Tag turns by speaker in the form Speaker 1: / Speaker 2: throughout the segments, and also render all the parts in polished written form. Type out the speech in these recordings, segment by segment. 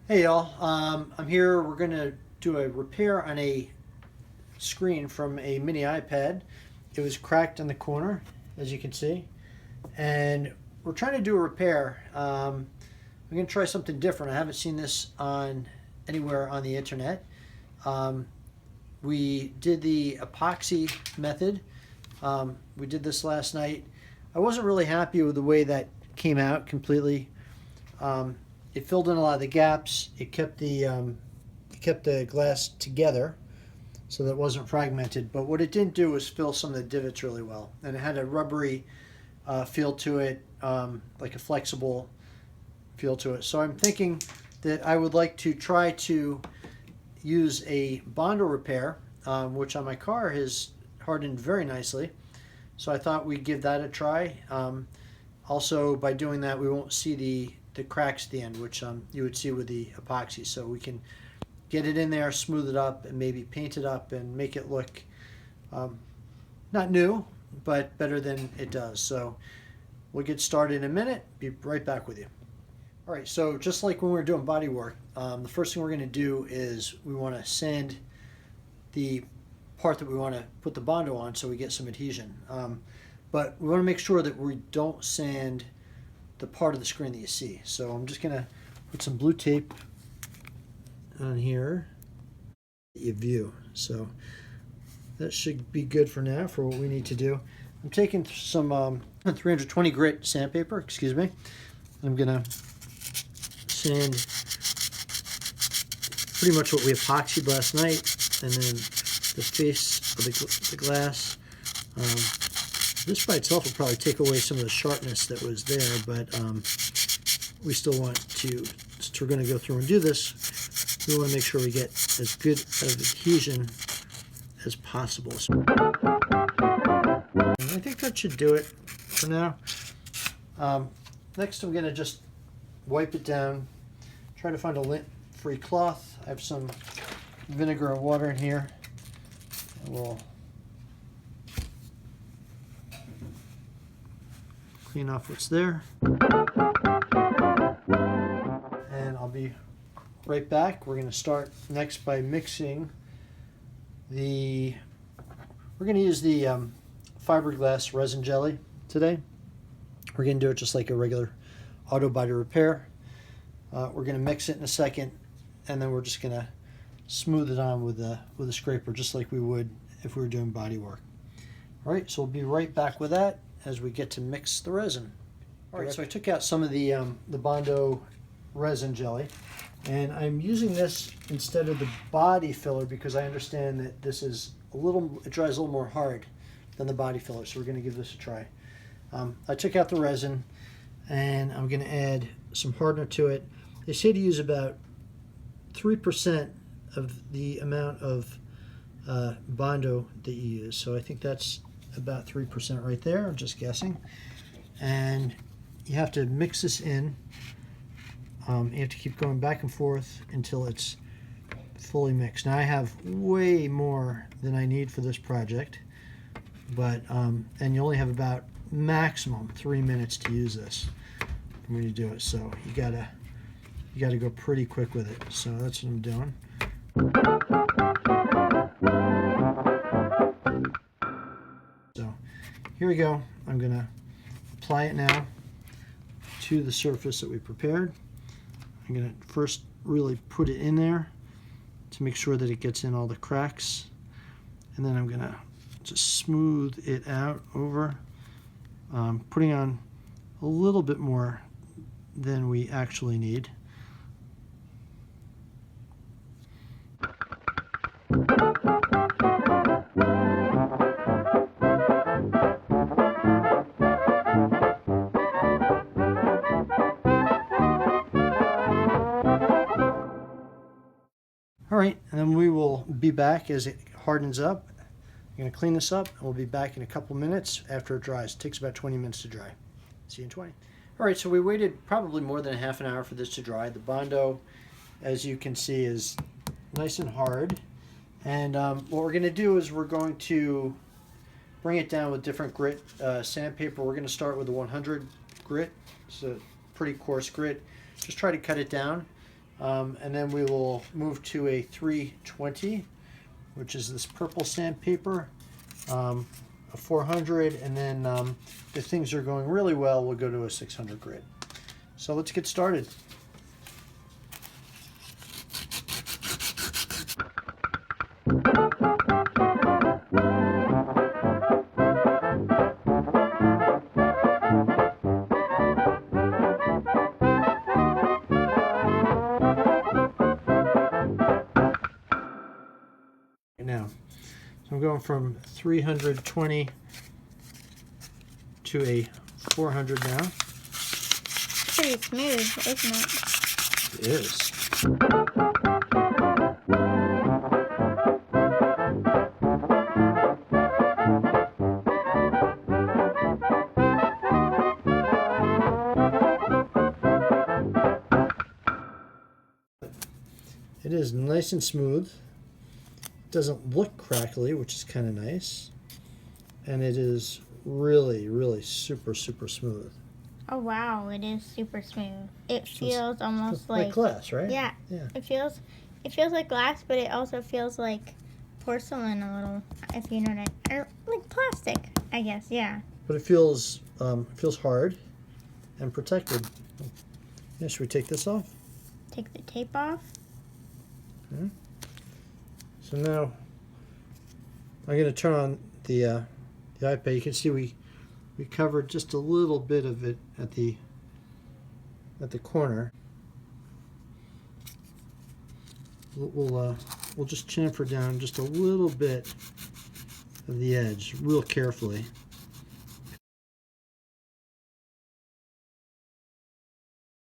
Speaker 1: Hey y'all, I'm here. We're going to do a repair on a screen from a mini iPad. It was cracked in the corner, as you can see, and we're trying to do a repair. We're going to try something different. I haven't seen this on anywhere on the internet. Um, we did the epoxy method. We did this last night. I wasn't really happy with the way that came out completely. Um, it filled in a lot of the gaps. It kept the glass together so that it wasn't fragmented. But what it didn't do was fill some of the divots really well, and it had a rubbery feel to it, like a flexible feel to it. So I'm thinking that I would like to try to use a Bondo repair, which on my car has hardened very nicely. So I thought we'd give that a try. Also, by doing that, we won't see the cracks at the end, which you would see with the epoxy. So we can get it in there, smooth it up, and maybe paint it up and make it look not new, but better than it does. So we'll get started in a minute. Be right back with you. All right, so just like when we were doing body work, the first thing we're going to do is we want to sand the part that we want to put the Bondo on so we get some adhesion. But we want to make sure that we don't sand the part of the screen that you see. So I'm just going to put some blue tape on here that you view. So that should be good for now for what we need to do. I'm taking some 320 grit sandpaper, excuse me. I'm going to sand pretty much what we epoxied last night, and then the face of the glass. This by itself will probably take away some of the sharpness that was there, but we still want to, since we're going to go through and do this, we want to make sure we get as good of adhesion as possible. So, I think that should do it for now. Next I'm going to just wipe it down, try to find a lint-free cloth. I have some vinegar and water in here. We'll clean off what's there. And I'll be right back. We're going to start next by mixing we're going to use the fiberglass resin jelly today. We're going to do it just like a regular auto body repair. We're going to mix it in a second, and then we're just going to smooth it on with a scraper, just like we would if we were doing body work. All right, so we'll be right back with that as we get to mix the resin. All right, so I took out some of the Bondo resin jelly, and I'm using this instead of the body filler because I understand that this is it dries a little more hard than the body filler, so we're going to give this a try. I took out the resin, and I'm going to add some hardener to it. They say to use about 3% of the amount of Bondo that you use. So I think that's about 3% right there, I'm just guessing. And you have to mix this in. You have to keep going back and forth until it's fully mixed. Now I have way more than I need for this project, but and you only have about maximum 3 minutes to use this when you do it. So you gotta go pretty quick with it. So that's what I'm doing. So here we go. I'm gonna apply it now to the surface that we prepared. I'm gonna first really put it in there to make sure that it gets in all the cracks, and then I'm gonna just smooth it out over, putting on a little bit more than we actually need. All right, and then we will be back as it hardens up. I'm going to clean this up, and we'll be back in a couple minutes after it dries. It takes about 20 minutes to dry. See you in 20. All right, so we waited probably more than a half an hour for this to dry. The Bondo, as you can see, is nice and hard. And what we're going to do is we're going to bring it down with different grit sandpaper. We're going to start with the 100 grit. It's a pretty coarse grit. Just try to cut it down And then we will move to a 320, which is this purple sandpaper, a 400, and then if things are going really well, we'll go to a 600 grit. So let's get started. Now, so I'm going from 320 to a 400 now.
Speaker 2: Pretty smooth, isn't it?
Speaker 1: It is. It is nice and smooth. It doesn't look crackly, which is kind of nice. And it is really, really super smooth.
Speaker 2: Oh wow, it is super smooth. It feels almost like
Speaker 1: glass, right?
Speaker 2: Yeah. It feels like glass, but it also feels like porcelain a little, if you know what or like plastic, I guess. Yeah.
Speaker 1: But it feels hard and protected. Yeah, should we take this off?
Speaker 2: Take the tape off.
Speaker 1: Okay. So now I'm going to turn on the iPad. You can see we covered just a little bit of it at the corner. We'll just chamfer down just a little bit of the edge, real carefully.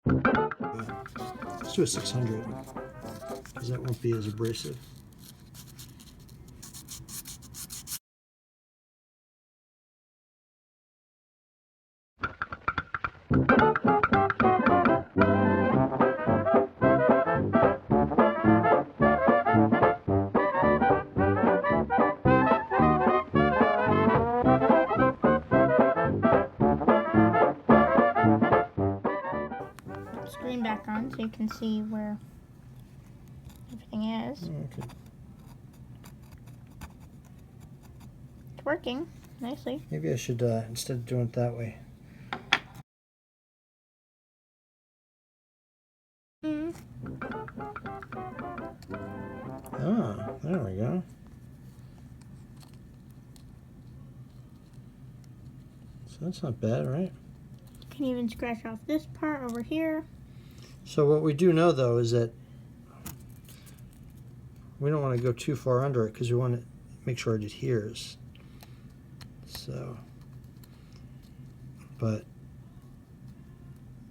Speaker 1: Let's do a 600 because that won't be as abrasive.
Speaker 2: Screen back on so you can see where everything is.
Speaker 1: Okay.
Speaker 2: It's working nicely.
Speaker 1: Maybe I should, instead of doing it that way. Ah, there we go. So that's not bad, right?
Speaker 2: You can even scratch off this part over here.
Speaker 1: So what we do know, though, is that we don't want to go too far under it because we want to make sure it adheres. So, but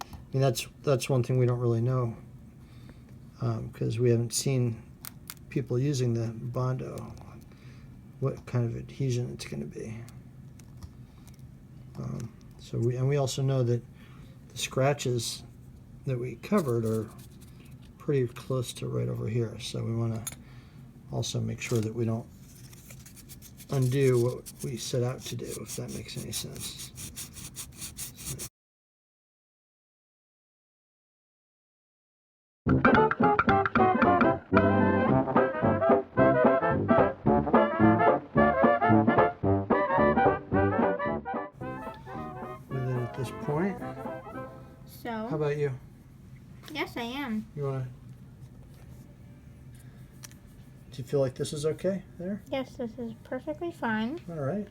Speaker 1: I mean that's one thing we don't really know because we haven't seen people using the Bondo, what kind of adhesion it's going to be. So we also know that the scratches that we covered are pretty close to right over here. So we want to also make sure that we don't undo what we set out to do, if that makes any sense. With it at this point.
Speaker 2: So.
Speaker 1: How about you?
Speaker 2: Yes, I am.
Speaker 1: You want to? Do you feel like this is okay there?
Speaker 2: Yes, this is perfectly fine.
Speaker 1: All right.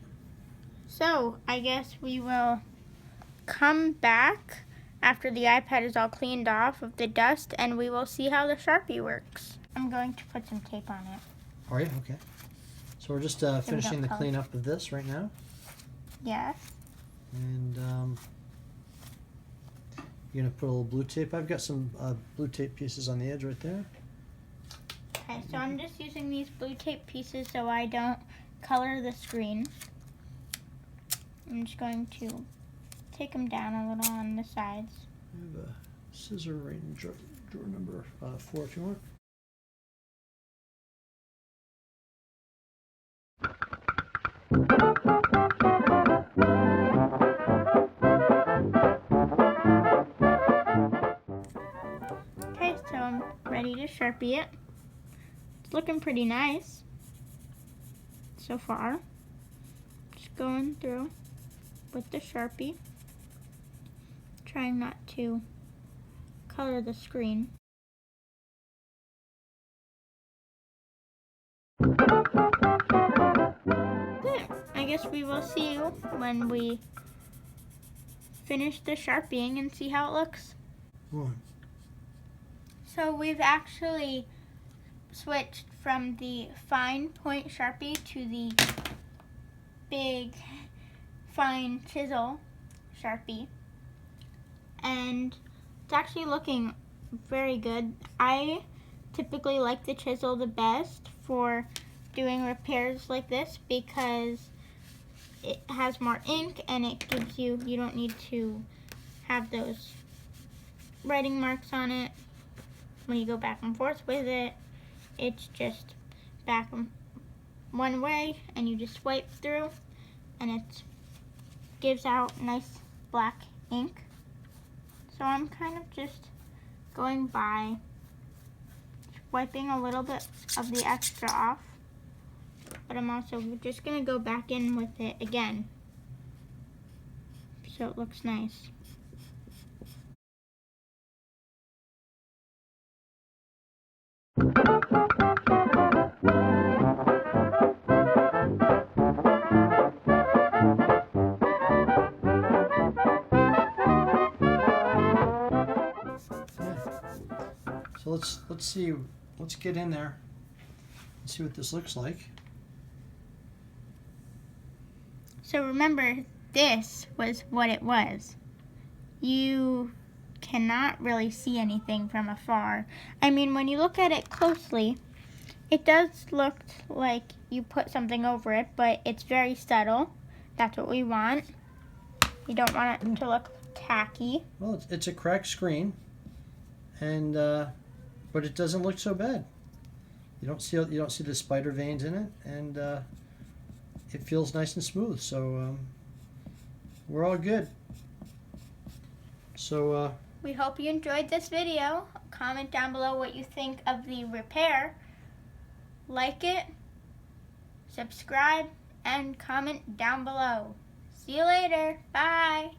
Speaker 2: So, I guess we will come back after the iPad is all cleaned off of the dust, and we will see how the Sharpie works. I'm going to put some tape on it.
Speaker 1: Are you? Okay. So we're just finishing the cleanup of this right now.
Speaker 2: Yes.
Speaker 1: And you're going to put a little blue tape. I've got some blue tape pieces on the edge right there.
Speaker 2: Okay, so I'm just using these blue tape pieces so I don't color the screen. I'm just going to take them down a little on the sides.
Speaker 1: I have a scissor right in drawer number 4 if you want.
Speaker 2: Okay, so I'm ready to Sharpie it. It's looking pretty nice so far. Just going through with the Sharpie, trying not to color the screen. I guess we will see you when we finish the Sharpieing and see how it looks. So we've actually switched from the fine point Sharpie to the big fine chisel Sharpie, and it's actually looking very good. I typically like the chisel the best for doing repairs like this because it has more ink and it gives you don't need to have those writing marks on it when you go back and forth with it. It's just back one way and you just swipe through and it gives out nice black ink. So I'm kind of just going by wiping a little bit of the extra off, but I'm also just going to go back in with it again so it looks nice.
Speaker 1: So let's see. Let's get in there and see what this looks like.
Speaker 2: So remember, this was what it was. You cannot really see anything from afar. I mean, when you look at it closely, it does look like you put something over it, but it's very subtle. That's what we want. You don't want it to look tacky.
Speaker 1: Well, it's a cracked screen, and but it doesn't look so bad. You don't see the spider veins in it, and it feels nice and smooth. So we're all good. So
Speaker 2: we hope you enjoyed this video. Comment down below what you think of the repair. Like it, subscribe, and comment down below. See you later. Bye.